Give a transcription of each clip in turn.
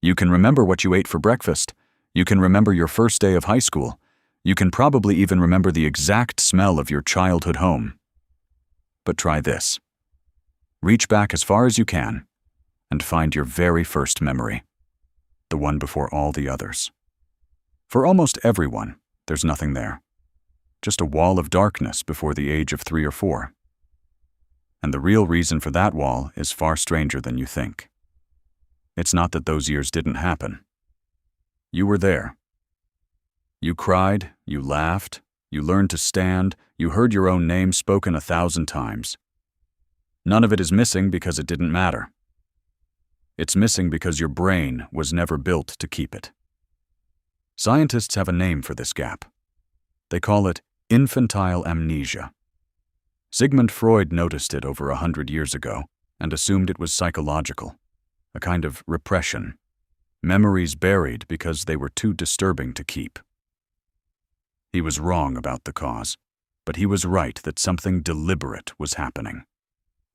You can remember what you ate for breakfast. You can remember your first day of high school. You can probably even remember the exact smell of your childhood home. But try this. Reach back as far as you can and find your very first memory, the one before all the others. For almost everyone, there's nothing there. Just a wall of darkness before the age of 3 or 4. And the real reason for that wall is far stranger than you think. It's not that those years didn't happen. You were there. You cried, you laughed, you learned to stand, you heard your own name spoken 1,000 times. None of it is missing because it didn't matter. It's missing because your brain was never built to keep it. Scientists have a name for this gap. They call it infantile amnesia. Sigmund Freud noticed it over 100 years ago and assumed it was psychological, a kind of repression, memories buried because they were too disturbing to keep. He was wrong about the cause, but he was right that something deliberate was happening.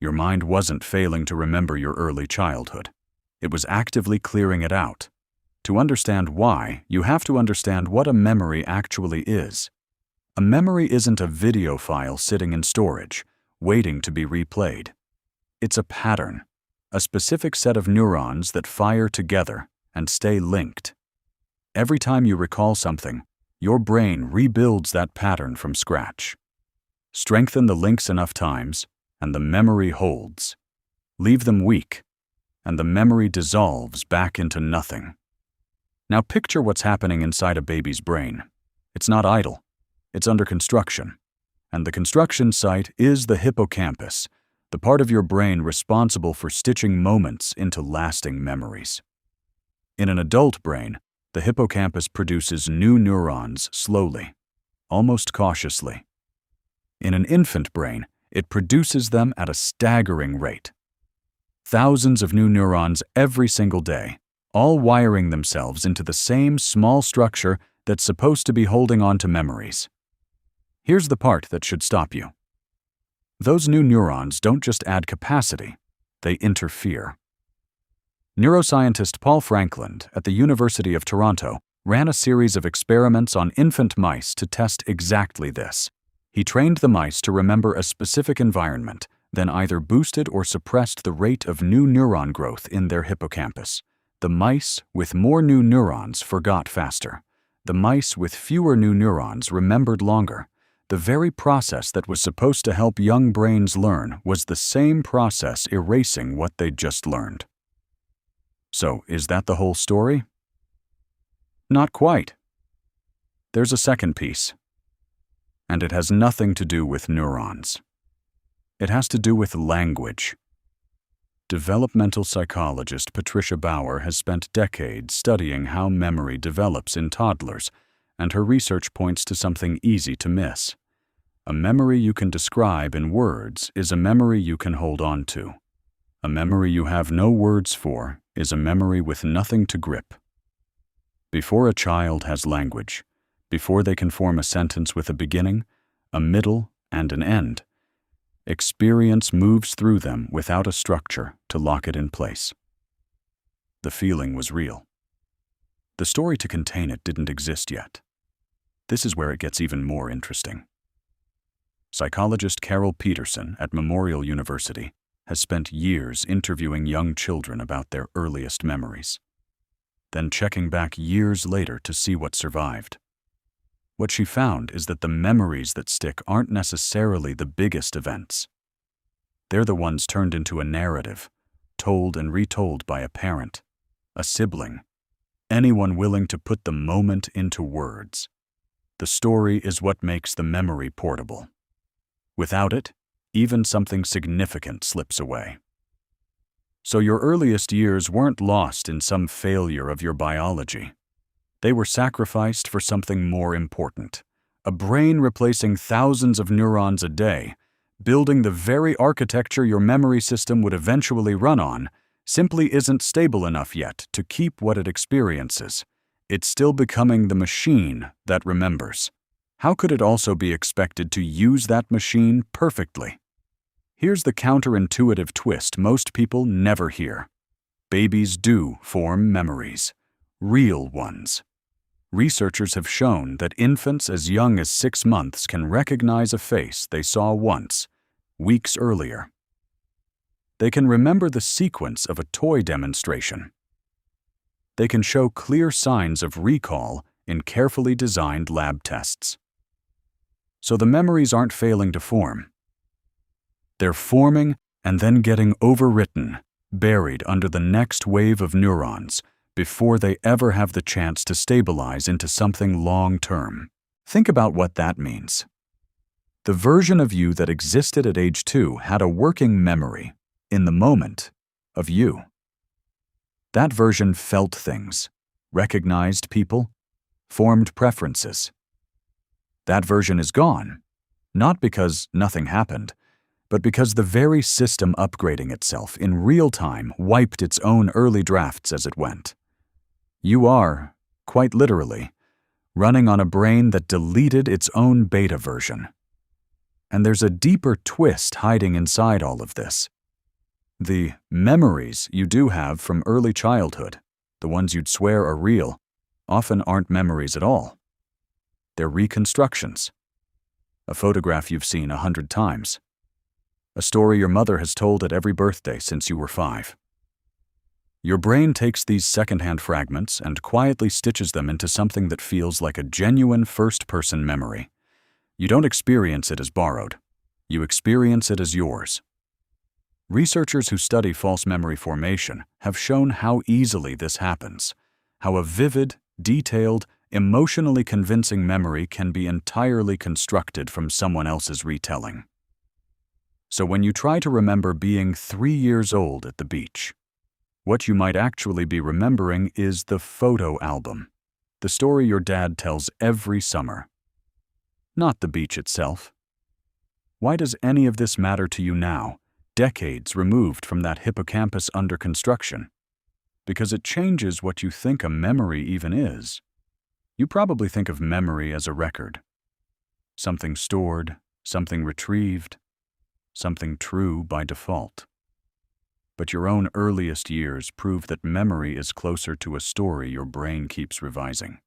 Your mind wasn't failing to remember your early childhood. It was actively clearing it out. To understand why, you have to understand what a memory actually is. A memory isn't a video file sitting in storage, waiting to be replayed. It's a pattern, a specific set of neurons that fire together and stay linked. Every time you recall something, your brain rebuilds that pattern from scratch. Strengthen the links enough times, and the memory holds. Leave them weak, and the memory dissolves back into nothing. Now picture what's happening inside a baby's brain. It's not idle. It's under construction. And the construction site is the hippocampus, the part of your brain responsible for stitching moments into lasting memories. In an adult brain, the hippocampus produces new neurons slowly, almost cautiously. In an infant brain, it produces them at a staggering rate. Thousands of new neurons every single day, all wiring themselves into the same small structure that's supposed to be holding on to memories. Here's the part that should stop you. Those new neurons don't just add capacity, they interfere. Neuroscientist Paul Franklin at the University of Toronto ran a series of experiments on infant mice to test exactly this. He trained the mice to remember a specific environment, then either boosted or suppressed the rate of new neuron growth in their hippocampus. The mice with more new neurons forgot faster. The mice with fewer new neurons remembered longer. The very process that was supposed to help young brains learn was the same process erasing what they'd just learned. So, is that the whole story? Not quite. There's a second piece. And it has nothing to do with neurons. It has to do with language. Developmental psychologist Patricia Bauer has spent decades studying how memory develops in toddlers, and her research points to something easy to miss. A memory you can describe in words is a memory you can hold on to. A memory you have no words for is a memory with nothing to grip. Before a child has language, before they can form a sentence with a beginning, a middle, and an end, experience moves through them without a structure to lock it in place. The feeling was real. The story to contain it didn't exist yet. This is where it gets even more interesting. Psychologist Carol Peterson at Memorial University has spent years interviewing young children about their earliest memories, then checking back years later to see what survived. What she found is that the memories that stick aren't necessarily the biggest events. They're the ones turned into a narrative, told and retold by a parent, a sibling, anyone willing to put the moment into words. The story is what makes the memory portable. Without it, even something significant slips away. So your earliest years weren't lost in some failure of your biology. They were sacrificed for something more important. A brain replacing thousands of neurons a day, building the very architecture your memory system would eventually run on, simply isn't stable enough yet to keep what it experiences. It's still becoming the machine that remembers. How could it also be expected to use that machine perfectly? Here's the counterintuitive twist most people never hear. Babies do form memories, real ones. Researchers have shown that infants as young as 6 months can recognize a face they saw once, weeks earlier. They can remember the sequence of a toy demonstration. They can show clear signs of recall in carefully designed lab tests. So the memories aren't failing to form. They're forming and then getting overwritten, buried under the next wave of neurons before they ever have the chance to stabilize into something long-term. Think about what that means. The version of you that existed at age 2 had a working memory, in the moment, of you. That version felt things, recognized people, formed preferences. That version is gone, not because nothing happened, but because the very system upgrading itself in real time wiped its own early drafts as it went. You are, quite literally, running on a brain that deleted its own beta version. And there's a deeper twist hiding inside all of this. The memories you do have from early childhood, the ones you'd swear are real, often aren't memories at all. They're reconstructions. A photograph you've seen 100 times. A story your mother has told at every birthday since you were 5. Your brain takes these secondhand fragments and quietly stitches them into something that feels like a genuine first-person memory. You don't experience it as borrowed. You experience it as yours. Researchers who study false memory formation have shown how easily this happens, how a vivid, detailed, emotionally convincing memory can be entirely constructed from someone else's retelling. So when you try to remember being 3 years old at the beach, what you might actually be remembering is the photo album, the story your dad tells every summer. Not the beach itself. Why does any of this matter to you now, decades removed from that hippocampus under construction? Because it changes what you think a memory even is. You probably think of memory as a record. Something stored, something retrieved, something true by default. But your own earliest years prove that memory is closer to a story your brain keeps revising.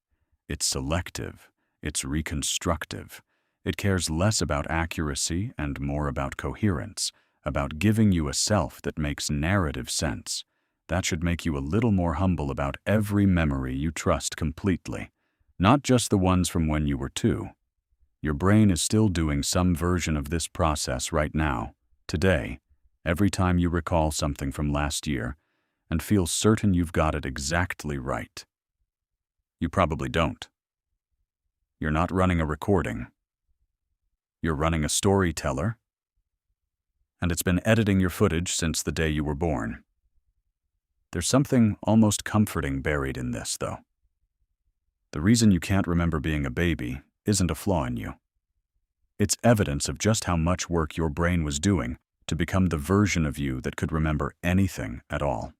It's selective, it's reconstructive. It cares less about accuracy and more about coherence, about giving you a self that makes narrative sense. That should make you a little more humble about every memory you trust completely, not just the ones from when you were 2. Your brain is still doing some version of this process right now, today, every time you recall something from last year and feel certain you've got it exactly right. You probably don't. You're not running a recording. You're running a storyteller, and it's been editing your footage since the day you were born. There's something almost comforting buried in this, though. The reason you can't remember being a baby isn't a flaw in you. It's evidence of just how much work your brain was doing to become the version of you that could remember anything at all.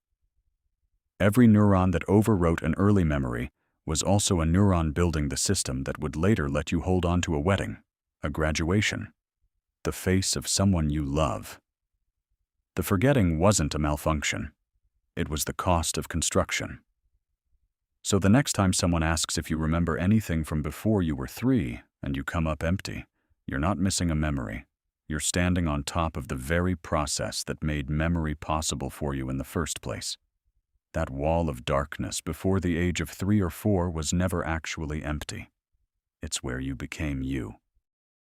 Every neuron that overwrote an early memory was also a neuron building the system that would later let you hold on to a wedding, a graduation, the face of someone you love. The forgetting wasn't a malfunction. It was the cost of construction. So the next time someone asks if you remember anything from before you were 3 and you come up empty, you're not missing a memory. You're standing on top of the very process that made memory possible for you in the first place. That wall of darkness before the age of 3 or 4 was never actually empty. It's where you became you.